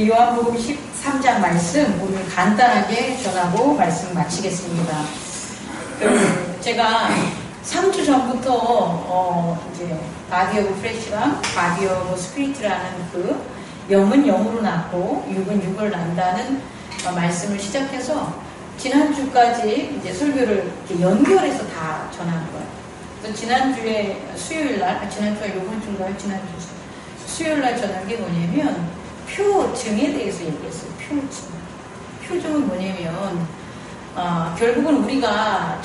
요한복음 13장 말씀 오늘 간단하게 전하고 말씀 마치겠습니다. 제가 3주 전부터 이제 바디 오브 프레시랑 바디 오브 스피리트라는 그 영은 영으로 낳고 육은 육을 낳는다는 말씀을 시작해서 지난주까지 이제 설교를 이렇게 연결해서 다 전하는 거예요. 그래서 지난주에 수요일날, 지난주가 요번 주인가요? 지난주 수요일날 전한 게 뭐냐면 표증에 대해서 얘기했어요. 표증. 표증은 뭐냐면 결국은 우리가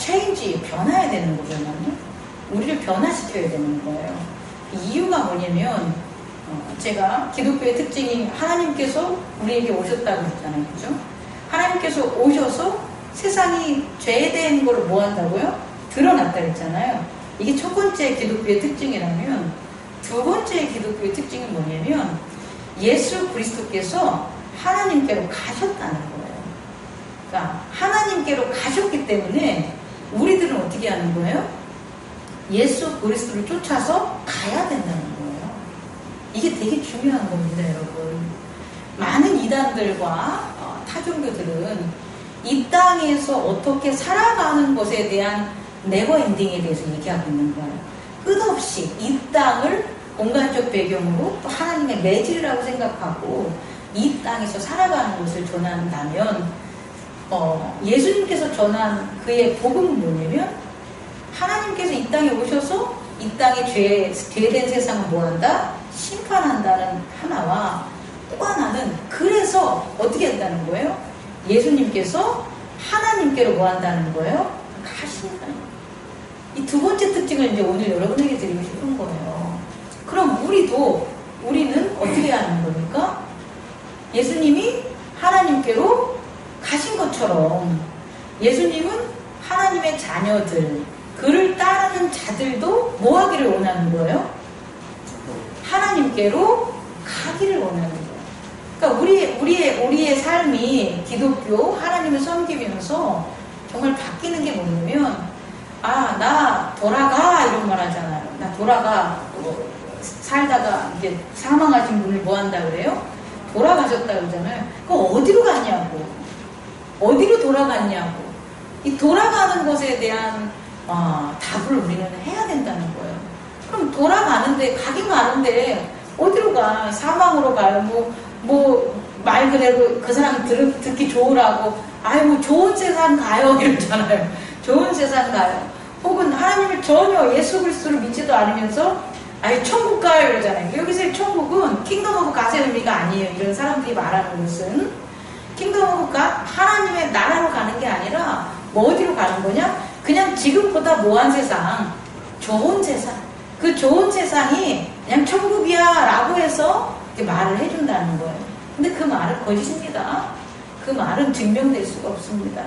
변화해야 되는 거잖아요. 우리를 변화시켜야 되는 거예요. 이유가 뭐냐면 제가 기독교의 특징이 하나님께서 우리에게 오셨다고 했잖아요. 그죠? 하나님께서 오셔서 세상이 죄된 걸 뭐 한다고요? 드러났다 그랬잖아요. 이게 첫 번째 기독교의 특징이라면 두 번째 기독교의 특징이 뭐냐면 예수 그리스도께서 하나님께로 가셨다는 거예요. 그러니까 하나님께로 가셨기 때문에 우리들은 어떻게 하는 거예요? 예수 그리스도를 쫓아서 가야 된다는 거예요. 이게 되게 중요한 겁니다, 여러분. 많은 이단들과 타종교들은 이 땅에서 어떻게 살아가는 것에 대한 네버엔딩에 대해서 얘기하고 있는 거예요. 끝없이 이 땅을 공간적 배경으로 또 하나님의 매질이라고 생각하고 이 땅에서 살아가는 것을 전한다면 예수님께서 전한 그의 복음은 뭐냐면 하나님께서 이 땅에 오셔서 이 땅의 죄된 세상을 뭐한다? 심판한다는 하나와 또 하나는 그래서 어떻게 한다는 거예요? 예수님께서 하나님께로 뭐 한다는 거예요? 가신다는 거예요. 이 두 번째 특징을 이제 오늘 여러분에게 드리고 싶은 거예요. 그럼 우리는 어떻게 하는 겁니까? 예수님이 하나님께로 가신 것처럼 예수님은 하나님의 자녀들, 그를 따르는 자들도 뭐 하기를 원하는 거예요? 하나님께로 가기를 원하는 거예요. 그러니까 우리의 삶이 기독교, 하나님을 섬기면서 정말 바뀌는 게 뭐냐면 나 돌아가 이런 말 하잖아요. 나 돌아가. 살다가 이제 사망하신 분을 뭐 한다 그래요? 돌아가셨다 그러잖아요. 그럼 어디로 갔냐고. 어디로 돌아갔냐고. 이 돌아가는 것에 대한 답을 우리는 해야 된다는 거예요. 그럼 돌아가는데 가긴 가는데 어디로 가? 사망으로 가요. 말 그대로 그 사람 듣기 좋으라고 좋은 세상 가요 이러잖아요. 좋은 세상 가요. 혹은 하나님을 전혀 예수 그리스도를 믿지도 않으면서 천국 가요 이러잖아요. 여기서의 천국은 킹덤 오브 갓의 의미가 아니에요. 이런 사람들이 말하는 것은 킹덤 오브 갓, 하나님의 나라로 가는 게 아니라 어디로 가는 거냐? 그냥 지금보다 뭐한 세상, 좋은 세상. 그 좋은 세상이 그냥 천국이야 라고 해서 이렇게 말을 해준다는 거예요. 근데 그 말은 거짓입니다. 그 말은 증명될 수가 없습니다.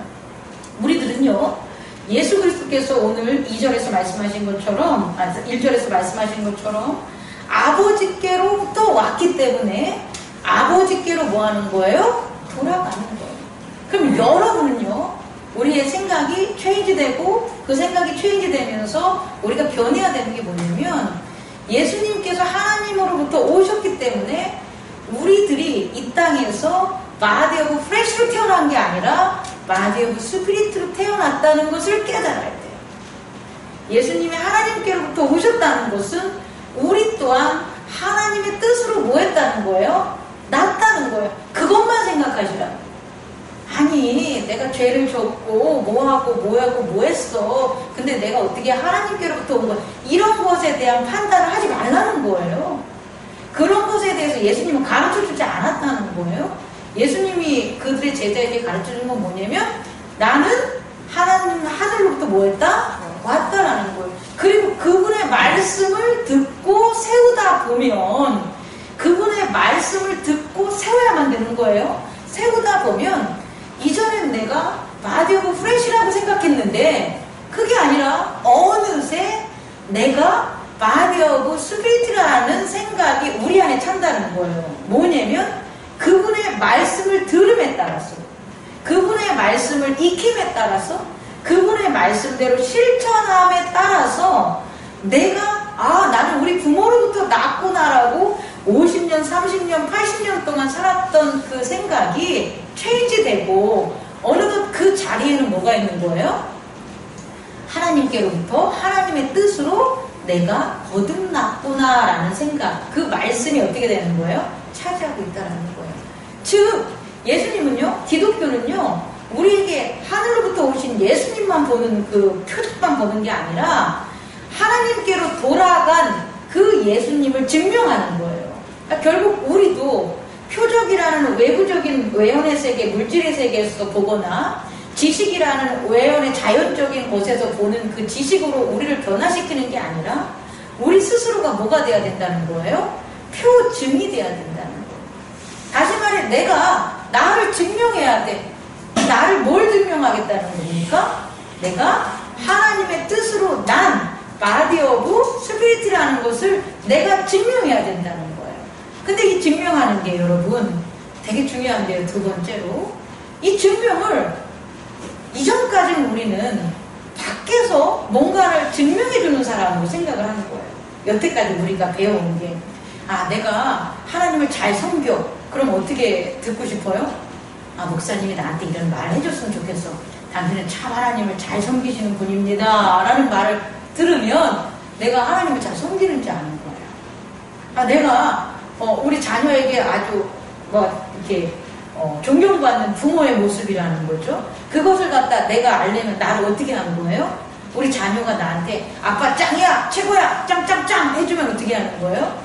우리들은요, 예수 그리스도께서 오늘 2절에서 말씀하신 것처럼, 1절에서 말씀하신 것처럼 아버지께로부터 왔기 때문에 아버지께로 뭐 하는 거예요? 돌아가는 거예요. 그럼 여러분은요, 우리의 생각이 체인지되고 그 생각이 체인지되면서 우리가 변해야 되는 게 뭐냐면 예수님께서 하나님으로부터 오셨기 때문에 우리들이 이 땅에서 바디 오브 프레시로 태어난 게 아니라 바디 오브 스피리트로 태어났다는 것을 깨달아야 돼요. 예수님이 하나님께로부터 오셨다는 것은 우리 또한 하나님의 뜻으로 뭐 했다는 거예요? 났다는 거예요. 그것만 생각하시라고. 아니 내가 죄를 졌고 뭐 했어. 근데 내가 어떻게 하나님께로부터 온 거야. 이런 것에 대한 판단을 하지 말라는 거예요. 그런 것에 대해서 예수님은 가르쳐주지 않았다는 거예요. 예수님이 그들의 제자에게 가르쳐준 건 뭐냐면 나는 하늘로부터 뭐 했다? 왔다라는 거예요. 그리고 그분의 말씀을 듣고 세우다 보면 그분의 말씀을 듣고 세워야만 되는 거예요. 세우다 보면 이전엔 내가 바디 오브 프레시라고 생각했는데 그게 아니라 어느새 내가 바디 오브 스피리트라는 생각이 우리 안에 찬다는 거예요. 뭐냐면 그분의 말씀을 들음에 따라서 그분의 말씀을 익힘에 따라서 그분의 말씀대로 실천함에 따라서 내가 나는 우리 부모로부터 났구나라고 50년, 30년, 80년 동안 살았던 그 생각이 체인지되고 어느덧 그 자리에는 뭐가 있는 거예요? 하나님께로부터 하나님의 뜻으로 내가 거듭났구나 라는 생각, 그 말씀이 어떻게 되는 거예요? 차지하고 있다는 거예요. 즉 예수님은요, 기독교는요, 우리에게 하늘로부터 오신 예수님만 보는 그 표적만 보는 게 아니라 하나님께로 돌아간 그 예수님을 증명하는 거예요. 그러니까 결국 우리도 표적이라는 외부적인 외연의 세계, 물질의 세계에서 보거나 지식이라는 외연의 자연적인 곳에서 보는 그 지식으로 우리를 변화시키는 게 아니라 우리 스스로가 뭐가 돼야 된다는 거예요? 표증이 돼야 된다는 거예요. 다시 말해 내가 나를 증명해야 돼. 나를 뭘 증명하겠다는 겁니까? 내가 하나님의 뜻으로 난 바디 오브 스피릿이라는 것을 내가 증명해야 된다는 거예요. 근데 이 증명하는 게 여러분 되게 중요한데요. 두 번째로 이 증명을 이전까지는 우리는 밖에서 뭔가를 증명해주는 사람으로 생각을 하는 거예요. 여태까지 우리가 배워온 게 내가 하나님을 잘 섬겨. 그럼 어떻게 듣고 싶어요? 목사님이 나한테 이런 말 해줬으면 좋겠어. 당신은 참 하나님을 잘 섬기시는 분입니다 라는 말을 들으면 내가 하나님을 잘 섬기는지 아는 거예요. 내가 우리 자녀에게 아주 이렇게 존경받는 부모의 모습이라는 거죠. 그것을 갖다 내가 알려면 나를 어떻게 하는 거예요? 우리 자녀가 나한테 아빠 짱이야, 최고야, 짱짱짱 해주면 어떻게 하는 거예요?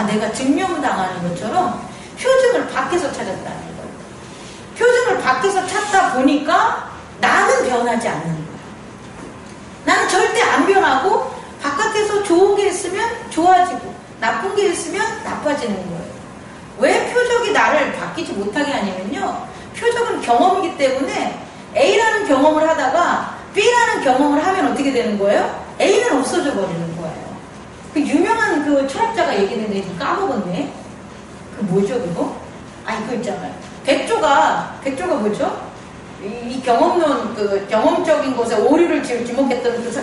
내가 증명당하는 것처럼 표정을 밖에서 찾았다는 거예요. 표정을 밖에서 찾다 보니까 나는 변하지 않는 거예요. 나는 절대 안 변하고 바깥에서 좋은 게 있으면 좋아지고 나쁜 게 있으면 나빠지는 거예요. 왜 표적이 나를 바뀌지 못하게 하냐면요, 표적은 경험이기 때문에 A라는 경험을 하다가 B라는 경험을 하면 어떻게 되는 거예요? A는 없어져 버리는 거예요. 그 유명한 그 철학자가 얘기했는데 까먹었네. 그 뭐죠 그거? 이거 있잖아요. 백조가 뭐죠? 이 경험론, 그 경험적인 것에 오류를 지목했던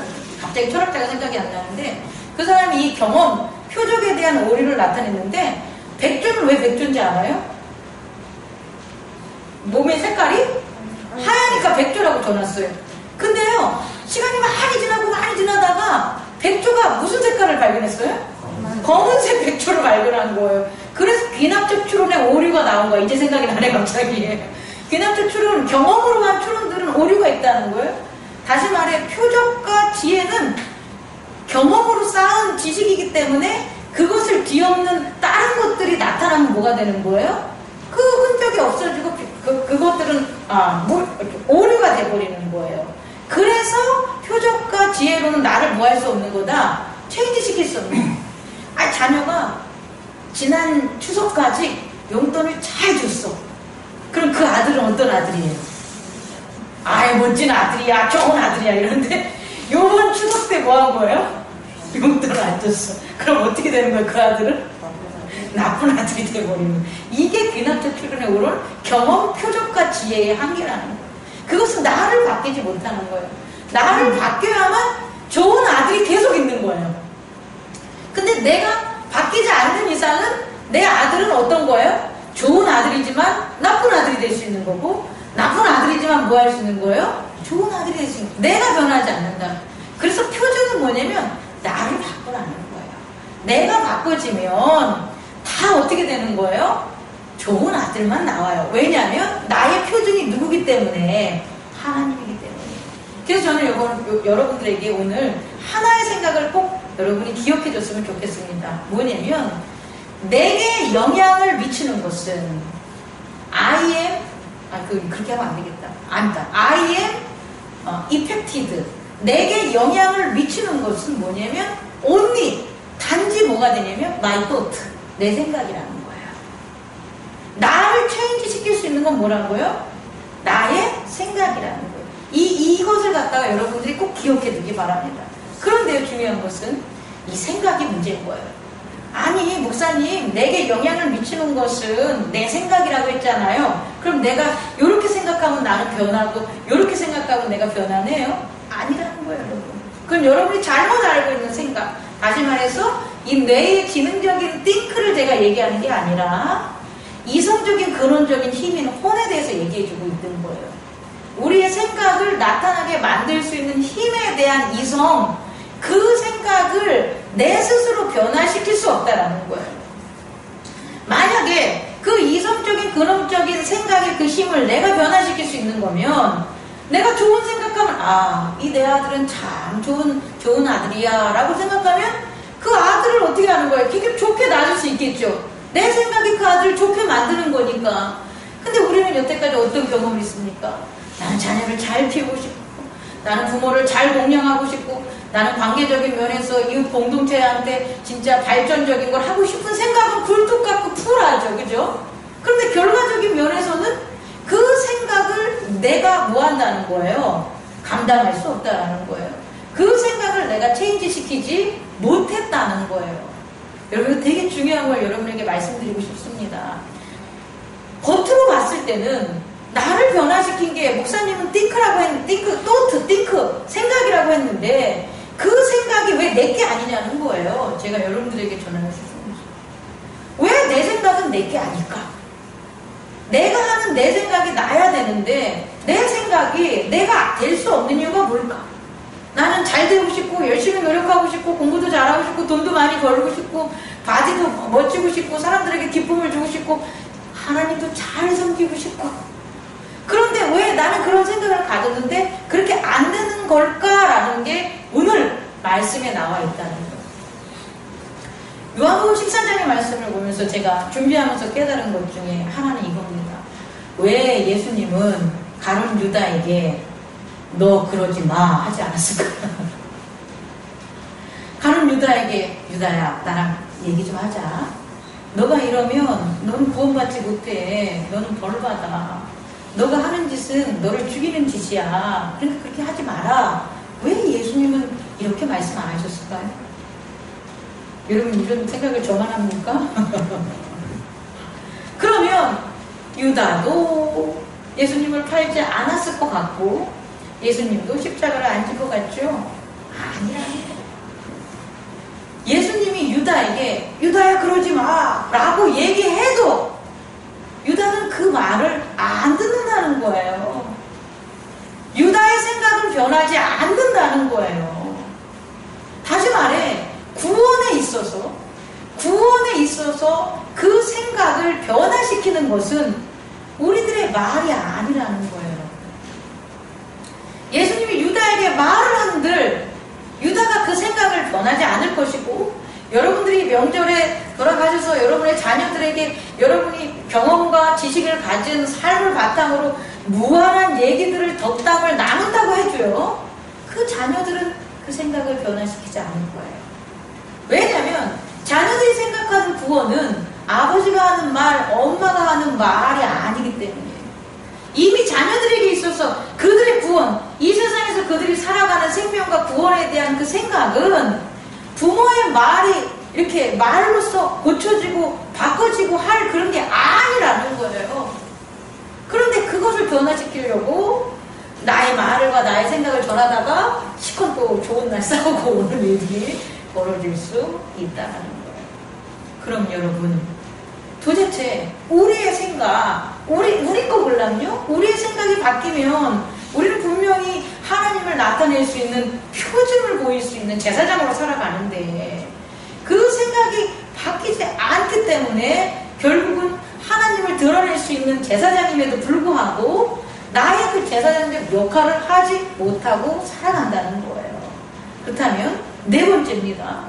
갑자기 철학자가 생각이 안 나는데, 그 사람이 이 경험, 표적에 대한 오류를 나타냈는데, 백조는 왜 백조인지 알아요? 몸의 색깔이 하얘니까 백조라고 줘놨어요. 근데요, 시간이 많이 지나다가 백조가 무슨 색깔을 발견했어요? 검은색 백조를 발견한 거예요. 그래서 귀납적 추론에 오류가 나온 거야. 이제 생각이 나네 갑자기. 귀납적 추론, 경험으로 한 추론들은 오류가 있다는 거예요. 다시 말해 표적과 지혜는 경험으로 쌓은 지식이기 때문에 그것을 뒤엎는 다른 것들이 나타나면 뭐가 되는 거예요? 그 흔적이 없어지고 그것들은 오류가 돼버리는 거예요. 그래서 표적과 지혜로는 나를 뭐 할 수 없는 거다? 체인지시킬 수 없는 거다. 자녀가 지난 추석까지 용돈을 잘 줬어. 그럼 그 아들은 어떤 아들이에요? 멋진 아들이야, 좋은 아들이야 이런데 요번 추석 때 뭐 한 거예요? 용돈을 안 줬어. 그럼 어떻게 되는 거예요? 그 아들은? 나쁜 아들이 돼버리는 거예요. 이게 귀납적 추론에 오른 경험, 표적과 지혜의 한계라는 거예요. 그것은 나를 바뀌지 못하는 거예요. 나를 바뀌어야만 좋은 아들이 계속 있는 거예요. 근데 내가 바뀌지 않는 이상은 내 아들은 어떤 거예요? 좋은 아들이지만 나쁜 아들이 될 수 있는 거고, 나쁜 아들이지만 뭐 할 수 있는 거예요? 좋은 아들이 될 수 있는 거예요. 내가 변하지 않는다. 그래서 표적은 뭐냐면 나를 바꾸라는 거예요. 내가 바꿔지면 다 어떻게 되는 거예요? 좋은 아들만 나와요. 왜냐하면 나의 표준이 누구기 때문에? 하나님이기 때문에. 그래서 저는 여러분들에게 오늘 하나의 생각을 꼭 여러분이 기억해 줬으면 좋겠습니다. 뭐냐면 내게 영향을 미치는 것은 I am 그렇게 하면 안 되겠다. I am affected. 내게 영향을 미치는 것은 뭐냐면 only, 단지 뭐가 되냐면 my thought, 내 생각이라는 거예요. 나를 체인지 시킬 수 있는 건 뭐라고요? 나의 생각이라는 거예요. 이것을 갖다가 여러분들이 꼭 기억해 두기 바랍니다. 그런데요, 중요한 것은 이 생각이 문제인 거예요. 목사님, 내게 영향을 미치는 것은 내 생각이라고 했잖아요. 그럼 내가 이렇게 생각하면 나는 변하고 이렇게 생각하면 내가 변하네요? 아니라는 거예요, 여러분. 그건 여러분이 잘못 알고 있는 생각. 다시 말해서 이 뇌의 지능적인 띵크를 제가 얘기하는 게 아니라 이성적인 근원적인 힘인 혼에 대해서 얘기해주고 있는 거예요. 우리의 생각을 나타나게 만들 수 있는 힘에 대한 이성, 그 생각을 내 스스로 변화시킬 수 없다라는 거예요. 만약에 그 이성적인 근원적인 생각의 그 힘을 내가 변화시킬 수 있는 거면 내가 좋은 생각하면 아, 이 내 아들은 참 좋은 아들이야 라고 생각하면 그 아들을 어떻게 하는 거예요? 기분 좋게 놔줄 수 있겠죠. 내 생각이 그 아들을 좋게 만드는 거니까. 근데 우리는 여태까지 어떤 경험이 있습니까? 나는 자녀를 잘 키우고 싶고, 나는 부모를 잘 동령하고 싶고, 나는 관계적인 면에서 이웃 공동체한테 진짜 발전적인 걸 하고 싶은 생각은 굴뚝 같고 풀하죠. 그죠? 그런데 결과적인 면에서는 그 생각을 내가 뭐 한다는 거예요? 감당할 수 없다는 거예요. 그 생각을 내가 체인지 시키지 못했다는 거예요. 여러분, 되게 중요한 걸 여러분에게 말씀드리고 싶습니다. 겉으로 봤을 때는 나를 변화시킨 게 목사님은 띵크라고 했는데, 띵크, 생각이라고 했는데 그 생각이 왜 내 게 아니냐는 거예요. 제가 여러분들에게 전하는 말씀입니다. 왜 내 생각은 내 게 아닐까? 내가 하는 내 생각이 나야 되는데 내 생각이 내가 될 수 없는 이유가 뭘까? 나는 잘 되고 싶고 열심히 노력하고 싶고 공부도 잘하고 싶고 돈도 많이 벌고 싶고 바디도 멋지고 싶고 사람들에게 기쁨을 주고 싶고 하나님도 잘 섬기고 싶고 그런데 왜 나는 그런 생각을 가졌는데 그렇게 안 되는 걸까라는 게 오늘 말씀에 나와 있다는 거예요. 요한복음 14장의 말씀을 보면서 제가 준비하면서 깨달은 것 중에 하나는 이겁니다. 왜 예수님은 가룟 유다에게 너 그러지 마 하지 않았을까? 가룟 유다에게 유다야 나랑 얘기 좀 하자. 너가 이러면 너는 구원받지 못해. 너는 벌받아. 너가 하는 짓은 너를 죽이는 짓이야. 그러니까 그렇게 하지 마라. 왜 예수님은 이렇게 말씀 안 하셨을까요? 여러분 이런 생각을 저만 합니까? 그러면 유다도 예수님을 팔지 않았을 것 같고 예수님도 십자가를 안 질 것 같죠? 아니라니까. 예수님이 유다에게 유다야 그러지 마 라고 얘기해도 유다는 그 말을 안 듣는다는 거예요. 유다의 생각은 변하지 않는다는 거예요. 다시 말해 구원에 있어서 그 생각을 변화시키는 것은 우리들의 말이 아니라는 거예요. 예수님이 유다에게 말을 한들 유다가 그 생각을 변하지 않을 것이고 여러분들이 명절에 돌아가셔서 여러분의 자녀들에게 여러분이 경험과 지식을 가진 삶을 바탕으로 무한한 얘기들을 덕담을 나눈다고 해줘요. 그 자녀들은 그 생각을 변화시키지 않을 거예요. 왜냐하면 자녀들이 생각하는 구원은 아버지가 하는 말, 엄마가 하는 말이 아니기 때문이에요. 이미 자녀들에게 있어서 그들의 구원, 이 세상에서 그들이 살아가는 생명과 구원에 대한 그 생각은 부모의 말이 이렇게 말로써 고쳐지고 바꿔지고 할 그런 게 아니라는 거예요. 그런데 그것을 변화시키려고 나의 말과 나의 생각을 전하다가 시컨 또 좋은 날 싸우고 오는 일이 벌어질 수 있다는 거예요. 그럼 여러분 도대체 우리의 생각, 우리 거 몰랐요? 우리의 생각이 바뀌면 우리는 분명히 하나님을 나타낼 수 있는 표징을 보일 수 있는 제사장으로 살아가는데 그 생각이 바뀌지 않기 때문에 결국은 하나님을 드러낼 수 있는 제사장임에도 불구하고 나의 그 제사장적 역할을 하지 못하고 살아간다는 거예요. 그렇다면 네 번째입니다.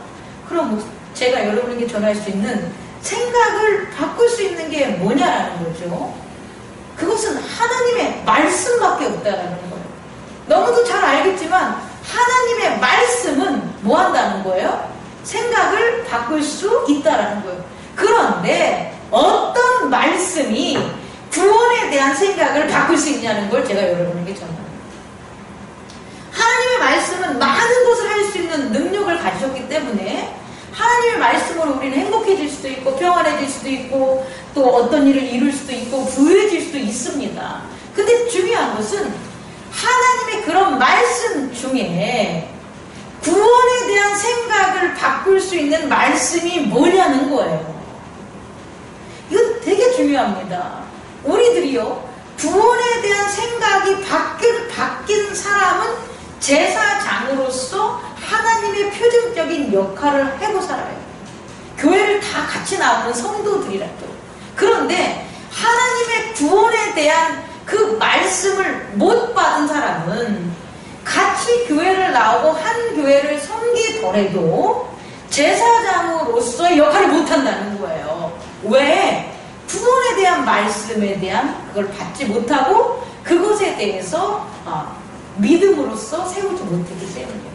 그럼 제가 여러분에게 전할 수 있는 생각을 바꿀 수 있는 게 뭐냐라는 거죠. 그것은 하나님의 말씀밖에 없다라는 거예요. 너무도 잘 알겠지만 하나님의 말씀은 뭐 한다는 거예요? 생각을 바꿀 수 있다라는 거예요. 그런데 어떤 말씀이 구원에 대한 생각을 바꿀 수 있냐는 걸 제가 여러분에게 전합니다. 하나님의 말씀은 많은 것을 할 수 있는 능력을 가지셨기 때문에 하나님의 말씀으로 우리는 행복해질 수도 있고 평안해질 수도 있고 또 어떤 일을 이룰 수도 있고 부유해질 수도 있습니다. 근데 중요한 것은 하나님의 그런 말씀 중에 구원에 대한 생각을 바꿀 수 있는 말씀이 뭐냐는 거예요. 이건 되게 중요합니다. 우리들이요, 구원에 대한 생각이 바뀐 사람은 제사장으로서 하나님의 표준적인 역할을 하고 살아요. 교회를 다 같이 나오는 성도들이라도. 그런데 하나님의 구원에 대한 그 말씀을 못 받은 사람은 같이 교회를 나오고 한 교회를 섬기더라도 제사장으로서의 역할을 못한다는 거예요. 왜? 구원에 대한 말씀에 대한 그걸 받지 못하고 그것에 대해서 믿음으로써 세우지 못했기 때문이에요.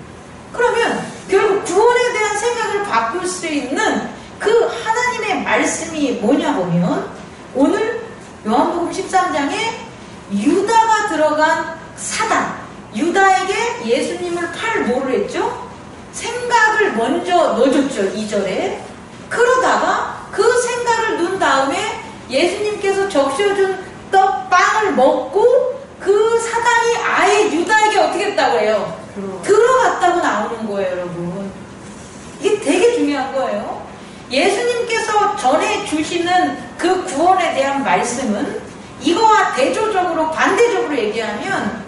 그러면 결국 구원에 대한 생각을 바꿀 수 있는 그 하나님의 말씀이 뭐냐 보면 오늘 요한복음 13장에 유다가 들어간 사단, 유다에게 예수님을 팔 뭐를 했죠? 생각을 먼저 넣어줬죠. 2절에. 그러다가 그 생각을 넣은 다음에 예수님께서 적셔준 떡빵을 먹고 그 사단이 아예 유다에게 어떻게 했다고 해요? 들어갔다고 나오는 거예요, 여러분. 이게 되게 중요한 거예요. 예수님께서 전해주시는 그 구원에 대한 말씀은 이거와 대조적으로 반대적으로 얘기하면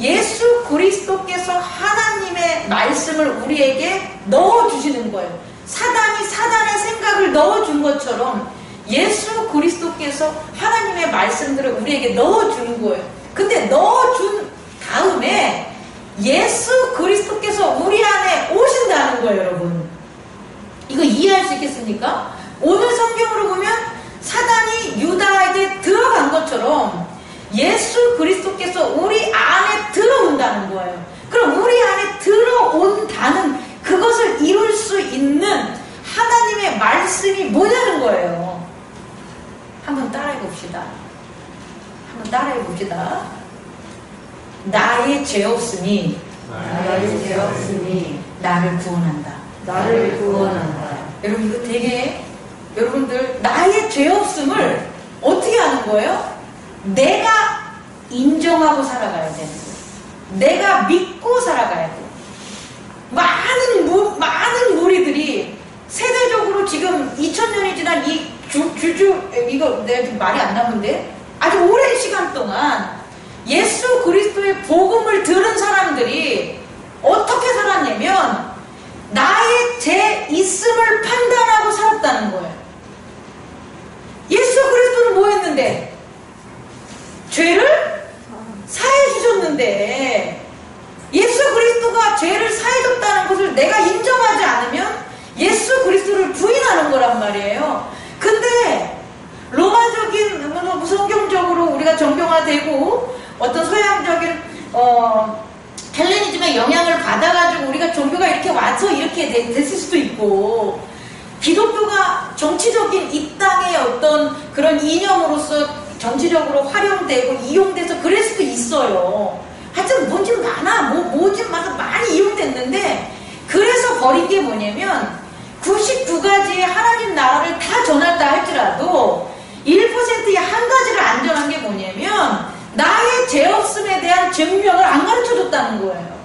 예수 그리스도께서 하나님의 말씀을 우리에게 넣어주시는 거예요. 사단이 사단의 생각을 넣어준 것처럼 예수 그리스도께서 하나님의 말씀들을 우리에게 넣어주는 거예요. 근데 넣어준 다음에 예수 그리스도께서 우리 안에 오신다는 거예요, 여러분. 이거 이해할 수 있겠습니까? 오늘 성경으로 보면 사단이 유다에게 들어간 것처럼 예수 그리스도께서 우리 안에 들어온다는 거예요. 그럼 우리 안에 들어온다는 그것을 이룰 수 있는 하나님의 말씀이 뭐냐는 거예요. 한번 따라해 봅시다. 한번 따라해 봅시다. 나의 죄 없음이 나를 구원한다. 나를 구원한다. 여러분 이거 되게 여러분들 나의 죄 없음을 어떻게 하는 거예요? 내가 인정하고 살아가야 되는 거예요. 내가 믿고 살아가야 돼요. 많은 무리들이 세대적으로 지금 2000년이 지난 이 이거 내가 지금 말이 안 나오는데 아주 오랜 시간 동안 예수 그리스도의 복음을 들은 사람들이 어떻게 살았냐면 나의 죄 있음을 판단하고 살았다는 거예요. 예수 그리스도는 뭐 했는데? 죄를 사해 주셨는데 예수 그리스도가 죄를 사해 줬다는 것을 내가 인정하지 않으면 예수 그리스도를 부인하는 거란 말이에요. 근데 로마적인 성경적으로 우리가 정경화되고 어떤 서양적인 헬레니즘의 영향을 받아가지고 우리가 종교가 이렇게 와서 이렇게 됐을 수도 있고 기독교가 정치적인 이 땅의 어떤 그런 이념으로서 정치적으로 활용되고 이용돼서 그럴 수도 있어요. 하여튼 뭔지 뭐지 많이 이용됐는데 그래서 버린 게 뭐냐면 99가지의 하나님 나라를 다 전한다 할지라도 1%의 한 가지를 안 전한 게 뭐냐면 나의 죄 없음에 대한 증명을 안 가르쳐 줬다는 거예요.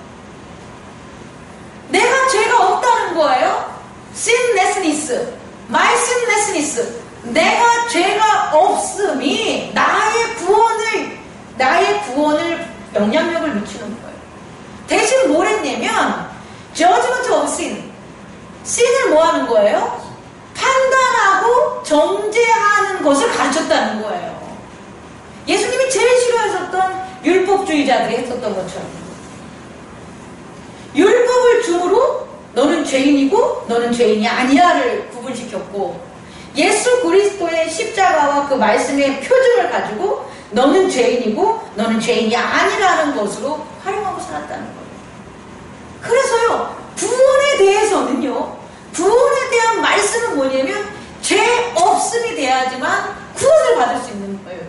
내가 죄가 없다는 거예요. sinlessness, my sinlessness. 내가 죄가 없음이 나의 구원을 영향력을 미치는 거예요. 대신 뭘 했냐면 judgment of sin. sin을 뭐 하는 거예요? 판단하고 정죄하는 것을 가르쳤다는 거예요. 예수님이 제일 싫어하셨던 율법주의자들이 했었던 것처럼 율법을 줌으로 너는 죄인이고 너는 죄인이 아니야를 구분시켰고 예수 그리스도의 십자가와 그 말씀의 표준을 가지고 너는 죄인이고 너는 죄인이 아니라는 것으로 활용하고 살았다는 거예요. 그래서요 구원에 대해서는요 구원에 대한 말씀은 뭐냐면 죄 없음이 돼야지만 구원을 받을 수 있는 거예요.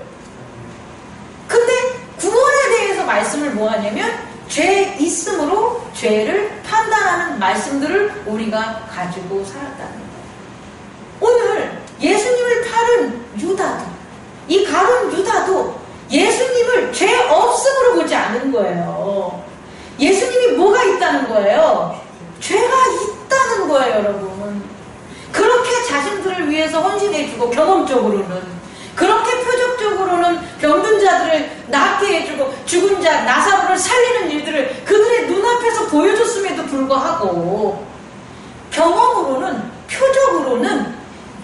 근데 구원에 대해서 말씀을 뭐 하냐면 죄 있음으로 죄를 판단하는 말씀들을 우리가 가지고 살았다는 거예요. 오늘 예수님을 팔은 유다도 이 가룟 유다도 예수님을 죄 없음으로 보지 않은 거예요. 예수님이 뭐가 있다는 거예요? 죄가 있다는 거예요, 여러분. 그렇게 자신들을 위해서 헌신해주고 경험적으로는, 그렇게 표적적으로는 병든 자들을 낫게 해주고 죽은 자 나사로를 살리는 일들을 그들의 눈앞에서 보여줬음에도 불구하고 경험으로는, 표적으로는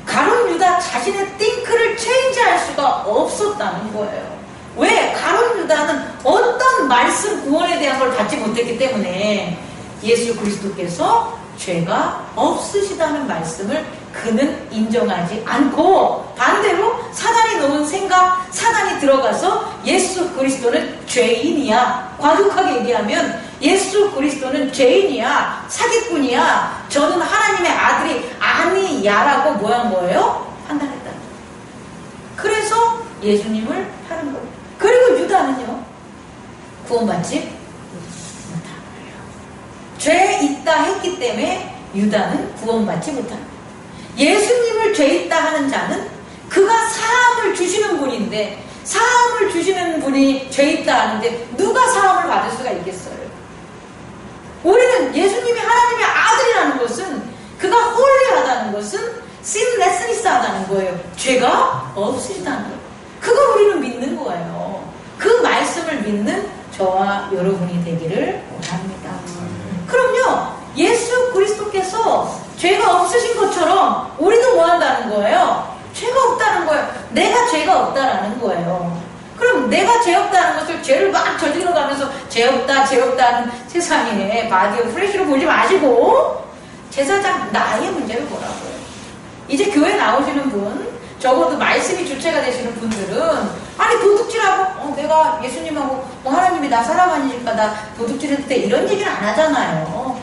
가룟 유다 자신의 띵크를 체인지할 수가 없었다는 거예요. 왜? 가룟 유다는 어떤 말씀 구원에 대한 걸 받지 못했기 때문에 예수 그리스도께서 죄가 없으시다는 말씀을 그는 인정하지 않고, 반대로 사단이 놓은 생각, 사단이 들어가서 예수 그리스도는 죄인이야, 과격하게 얘기하면 예수 그리스도는 죄인이야, 사기꾼이야, 저는 하나님의 아들이 아니야라고 뭐 한 거예요? 판단했다. 그래서 예수님을 팔은 거예요. 그리고 유다는요, 구원받지 못한 거예요. 죄 있다 했기 때문에 유다는 구원받지 못한 거예요. 예수님을 죄 있다 하는 자는 그가 사함을 주시는 분인데, 사함을 주시는 분이 죄 있다 하는데 누가 사함을 받을 수가 있겠어요? 우리는 예수님이 하나님의 아들이라는 것은, 그가 홀리하다는 것은 sinless하다는 거예요. 죄가 없으시다는 거예요. 그걸 우리는 믿는 거예요. 그 말씀을 믿는 저와 여러분이 되기를 원합니다. 그럼요, 예수 그리스도께서 죄가 없으신 것처럼 우리도 뭐 한다는 거예요? 죄가 없다는 거예요. 내가 죄가 없다라는 거예요. 그럼 내가 죄 없다는 것을, 죄를 막 저질러 가면서 죄 없다, 죄 없다는 세상에 바디 오브 플래시로 보지 마시고 제사장 나의 문제를 보라고요. 이제 교회 나오시는 분, 적어도 말씀이 주체가 되시는 분들은, 아니 도둑질하고 내가 예수님하고 하나님이 나 사랑하니까 나 도둑질해도 돼, 이런 얘기를 안 하잖아요.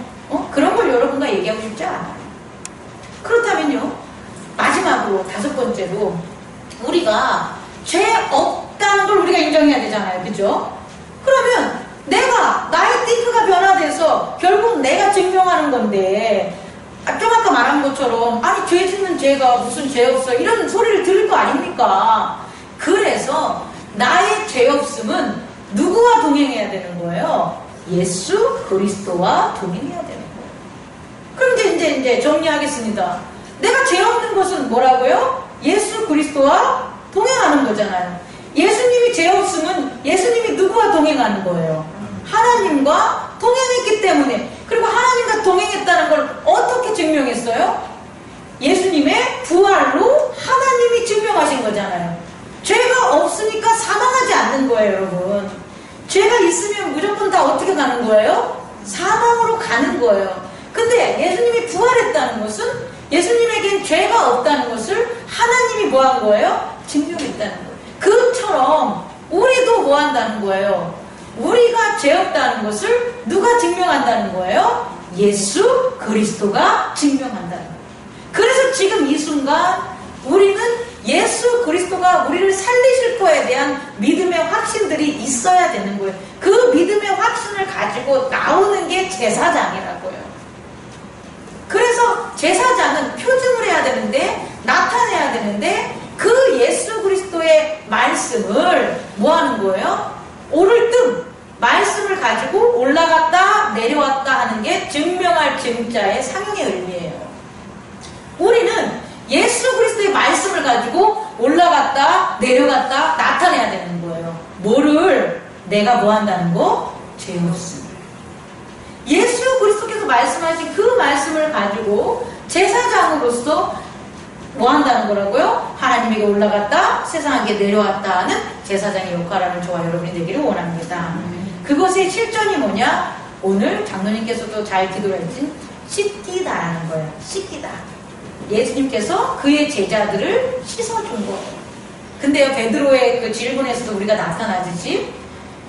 그런 걸 여러분과 얘기하고 싶지 않아요. 그렇다면요, 마지막으로 5번째로 우리가 죄 없다는 걸 우리가 인정해야 되잖아요. 그죠? 그러면 내가, 나의 띵크가 변화돼서 결국 내가 증명하는 건데, 좀 아까 말한 것처럼 아니 죄 짓는 죄가 무슨 죄 없어, 이런 소리를 들을 거 아닙니까? 그래서 나의 죄 없음은 누구와 동행해야 되는 거예요? 예수 그리스도와 동행해야 되는 거예요. 그럼 이제 정리하겠습니다. 내가 죄 없는 것은 뭐라고요? 예수 그리스도와 동행하는 거잖아요. 예수님이 죄 없음은 예수님이 누구와 동행하는 거예요? 하나님과 동행했기 때문에. 그리고 하나님과 동행했다는 걸 어떻게 증명했어요? 예수님의 부활로 하나님이 증명하신 거잖아요. 죄가 없으니까 사망하지 않는 거예요, 여러분. 죄가 있으면 무조건 다 어떻게 가는 거예요? 사망으로 가는 거예요. 근데 예수님이 부활했다는 것은 예수님에겐 죄가 없다는 것을 하나님이 뭐 한 거예요? 증명했다는 거예요. 그처럼 우리도 뭐 한다는 거예요? 우리가 죄 없다는 것을 누가 증명한다는 거예요? 예수 그리스도가 증명한다는 거예요. 그래서 지금 이 순간 우리는 예수 그리스도가 우리를 살리실 거에 대한 믿음의 확신들이 있어야 되는 거예요. 그 믿음의 확신을 가지고 나오는 게 제사장이라고요. 그래서 제사장은 표징을 해야 되는데, 나타내야 되는데, 그 예수 그리스도의 말씀을 뭐 하는 거예요? 오를 뜸, 말씀을 가지고 올라갔다 내려왔다 하는 게 증명할 증자의 상형의 의미예요. 우리는 예수 그리스도의 말씀을 가지고 올라갔다 내려갔다 나타내야 되는 거예요. 뭐를? 내가 뭐 한다는 거? 죄 없음. 예수 그리스도께서 말씀하신 그 말씀을 가지고 제사장으로서 뭐 한다는 거라고요? 하나님에게 올라갔다 세상에게 내려왔다 하는 제사장의 역할을 저와 여러분이 되기를 원합니다. 그것의 실전이 뭐냐? 오늘 장로님께서도 잘 기도해주신 씻기다라는 거예요. 씻기다. 예수님께서 그의 제자들을 씻어준 거예요. 근데요, 베드로의 그 질문에서도 우리가 나타나듯이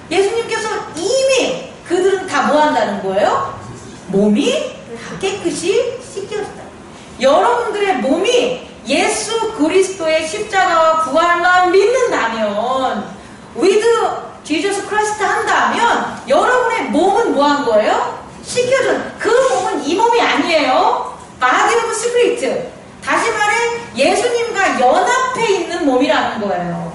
예수님께서 이미 그들은 다 뭐 한다는 거예요? 몸이 다 깨끗이 씻겨졌다. 여러분들의 몸이 예수 그리스도의 십자가와 부활만 믿는다면, with Jesus Christ 한다면 여러분의 몸은 뭐 한 거예요? 씻겨졌. 그 몸은 이 몸이 아니에요. Body of Spirit. 다시 말해 예수님과 연합해 있는 몸이라는 거예요.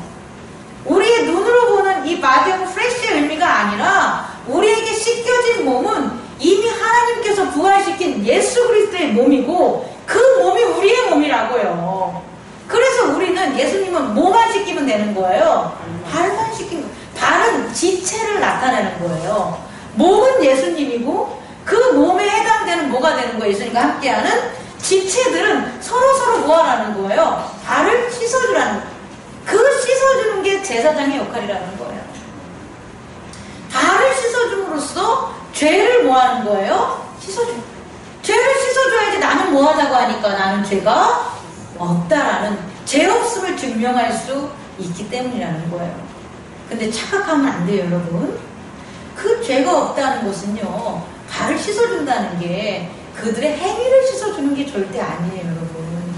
우리의 눈으로 보는 이 Body of Flesh의 의미가 아니라 우리에게 씻겨진 몸은 이미 하나님께서 부활시킨 예수 그리스도의 몸이고 그 몸이 우리의 몸이라고요. 그래서 우리는 예수님은 뭐만 씻기면 되는 거예요? 발만 씻기면. 발은 지체를 나타내는 거예요. 몸은 예수님이고 그 몸에 해당되는 뭐가 되는 거예요? 예수님과 함께하는 지체들은 서로서로 뭐하라는 거예요? 발을 씻어주라는 거예요. 그 씻어주는 게 제사장의 역할이라는 거예요. 발을 씻어줌으로써 죄를 뭐하는 거예요? 씻어주는 거예요. 죄를 씻어줘야지 나는 뭐하자고 하니까 나는 죄가 없다라는 죄 없음을 증명할 수 있기 때문이라는 거예요. 근데 착각하면 안 돼요, 여러분. 그 죄가 없다는 것은요, 발을 씻어준다는 게 그들의 행위를 씻어주는 게 절대 아니에요, 여러분.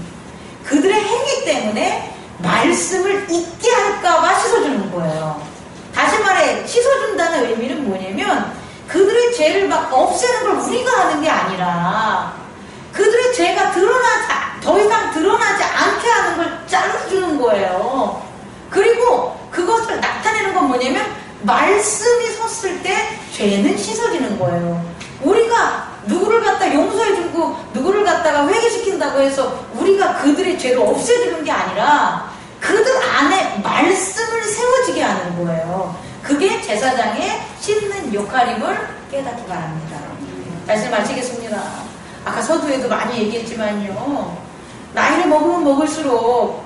그들의 행위 때문에 말씀을 잊게 할까봐 씻어주는 거예요. 다시 말해, 씻어준다는 의미는 뭐냐면 그들의 죄를 막 없애는 걸 우리가 하는 게 아니라 그들의 죄가 더 이상 드러나지 않게 하는 걸 잘라주는 거예요. 그리고 그것을 나타내는 건 뭐냐면 말씀이 섰을 때 죄는 씻어지는 거예요. 우리가 누구를 갖다 용서해주고 누구를 갖다가 회개시킨다고 해서 우리가 그들의 죄를 없애주는 게 아니라 그들 안에 말씀을 세워지게 하는 거예요. 그게 제사장의 씻는 역할임을 깨닫기 바랍니다. 말씀 마치겠습니다. 아까 서두에도 많이 얘기했지만요, 나이를 먹으면 먹을수록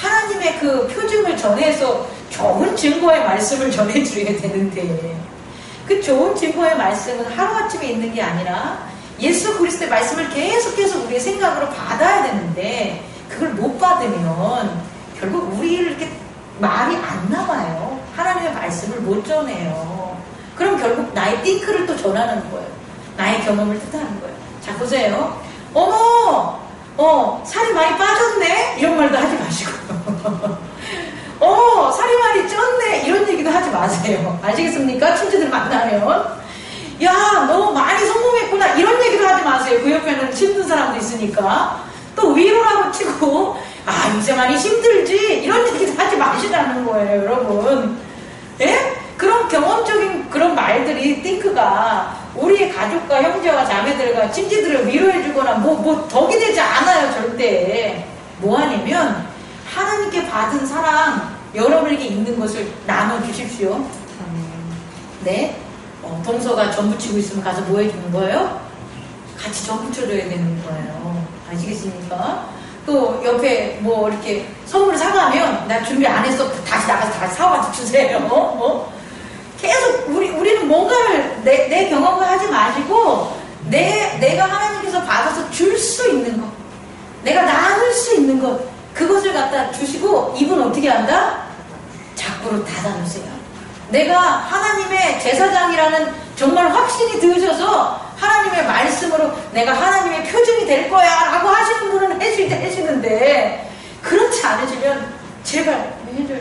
하나님의 그 표징을 전해서 좋은 증거의 말씀을 전해드려야 되는데, 그 좋은 증거의 말씀은 하루아침에 있는 게 아니라 예수 그리스도의 말씀을 계속해서 우리의 생각으로 받아야 되는데, 그걸 못 받으면 결국 우리를 이렇게 말이 안 나와요. 하나님의 말씀을 못 전해요. 그럼 결국 나의 띵크를 또 전하는 거예요. 나의 경험을 뜻하는 거예요. 자, 보세요. 어머, 살이 많이 빠졌네? 이런 말도 하지 마시고. 어머, 살이 많이 쪘네? 이런 얘기도 하지 마세요. 아시겠습니까? 친구들 만나면. 야, 너 많이 성공했구나. 이런 얘기도 하지 마세요. 그 옆에는 힘든 사람도 있으니까. 또 위로라고 치고, 아, 이제 많이 힘들지? 이런 얘기도 하지 마시라는 거예요, 여러분. 예? 그런 경험적인 그런 말들이, 띵크가 우리의 가족과 형제와 자매들과 친지들을 위로해주거나 뭐 덕이 되지 않아요, 절대. 뭐 하냐면 하나님께 받은 사랑 여러분에게 있는 것을 나눠주십시오. 네? 동서가 전 부치고 있으면 가서 뭐 해주는 거예요? 같이 전 부쳐줘야 되는 거예요. 아시겠습니까? 또 옆에 뭐 이렇게 선물을 사가면 나 준비 안 했어. 다시 나가서 다시 사와서 주세요. 계속 우리는 뭔가를 내 경험을 하지 마시고 내가 하나님께서 받아서 줄 수 있는 것, 내가 나눌 수 있는 것, 그것을 갖다 주시고 입은 어떻게 한다? 작부로 닫아놓으세요. 내가 하나님의 제사장이라는 정말 확신이 드셔서 하나님의 말씀으로 내가 하나님의 표징이 될 거야 라고 하시는 분은 해주시는데, 그렇지 않으시면 제발 해줘요.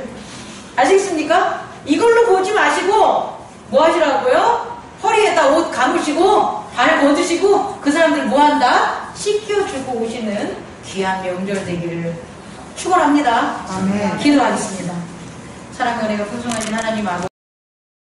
아시겠습니까? 이걸로 보지 마시고 뭐 하시라고요? 허리에다 옷 감으시고 발 걷으시고 그 사람들 뭐 한다? 씻겨주고 오시는 귀한 명절 되기를 축원합니다. 아멘. 기도하겠습니다. 사랑과 은혜가 풍성하신 하나님 아버지,